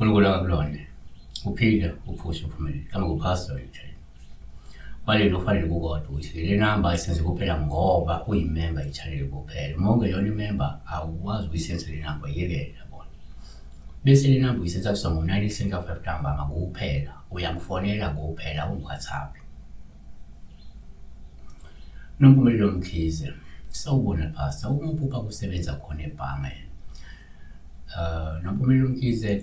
Kulula kakulona uphile uphusha uphumelele kama kupastor nje balelo kufanele kukodwa ukuthi le number isenze kuphela ngoba uyimember i-channel kuphela uma ungeyona imember awukwazi ukuyisenza le number yekela yabona bese le number uyisenza kusongo 975 ntambama kuphela uyamfonela kuphela ungu-WhatsApp Nompumelelo Mkhize sawubona pastor umupha kusebenza khona ebhange Nompumelelo Mkhize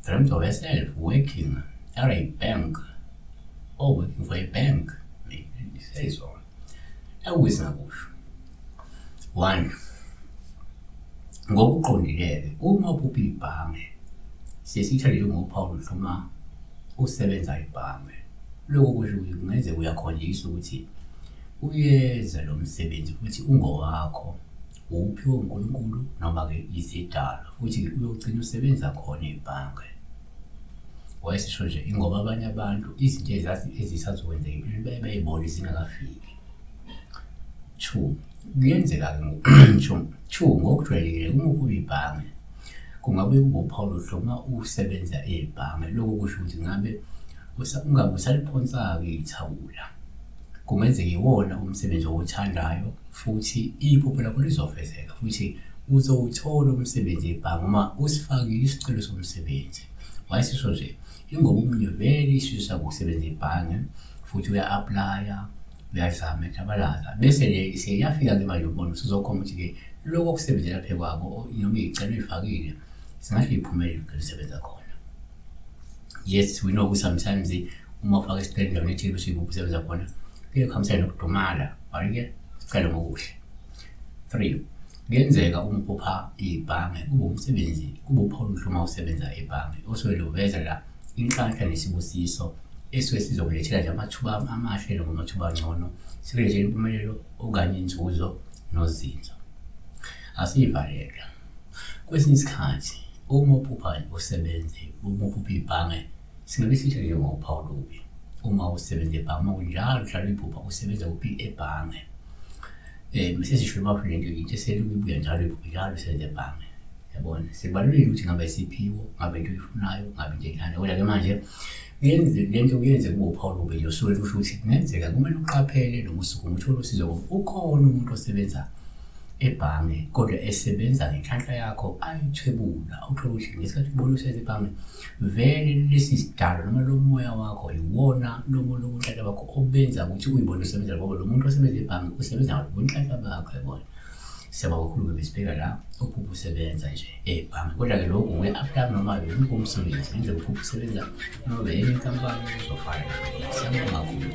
dreamt of herself working at a bank or working for a bank. Maybe it says so. Akusinakusho. 1. Ngokuqondileke uma uphi ibhange sesithathe ngophawu hloma usebenza ibhange. Lokho kusho ukuthi kungenzeka uyakhonjiswa ukuthi uyeza lo msebenzi futhi ungowakho uphiwe uNkulunkulu noma ke isidalwa futhi uyogcina usebenza khona ebhange. Wayesisho nje ingoba abanye abantu izinto ezisazokwenzeka impilo bayibona zingakafiki. 2 kuyenzeka ke ngokujwayelekile uma uphi ibhange kungabe ubophawu hloma usebenza ebhange lokho kusho ukuthi ngabe ungabe usaliphonsa ke ithawula kungenzeka iwona umsebenzi owuthandayo futhi iphupho lakho lizofezeka futhi uzowuthola umsebenzi ebhange uma usifakile isicelo somsebenzi. Wayesisho nje ingoba umunye vele isisusa ukusebenza ebhange futhi uya-applya uyazama ekhabalaza bese le siyafika ke manje ubona usuzokhomba ukuthi ke lokho kusebenzela phe kwabo noma iy'celo uyifakile singahle iphumelele ukusebenza khona. Yes, we know ukuthi sometimes uma ufaka isicelo endaweni ethile bese ukusebenza khona kuyakhambisana nokudumala bari-ke sicela ngokuhle. 3 kuyenzeka uma uphupha ibhange kube umsebenzi kube uphawu hloma usebenza ebhange osuke loveza la inhlanhla nesibusiso esuke sizokulethela nje amathuba amahle noma amathuba angcono sikulethela impumelelo okanye inzuzo nozinzo. Asiyivaleka kwesinye isikhathi uma uphupha usebenze uma uphupha ibhange singabe sithathe nje ngophawu lubi uma usebenza ebhange uma kunjalo uhlala iphupha usebenza kuphi ebhange mesesisho lento into eselukubuya njalo iphupha njalo usebenza ebhange yabona sibalulekile ukuthi ngabe isiphiwo ngabe into oyifunayo ngabe into enjani kodwa ke manje lento kuyenze kube uphawu lubi nje usuke kusho ukuthi kungenzeka kumele uqaphele noma usukume uthole usizo ukhona umuntu osebenza ebhange kodwa esebenza ngenhlanhla yakho ayithwebula uthola ukuthi ngesikhathi ubona usebenza ebhange vele lesi sidalo noma lo moya wakho iwona noma lo nhlahla bakho obenza ukuthi uyibone usebenza ngoba lo muntu osebenza ebhange usebenza ngonhlanhla bakho yabona. Siyabonga kakhulu besibheka la uphupha usebenza nje ebhange kodwa ke lokho uya-apply noma ukuphi umsebenzi ngendlela uphupha usebenza noma enye inkampani uzofana nayo. Siyabonga kakhulu.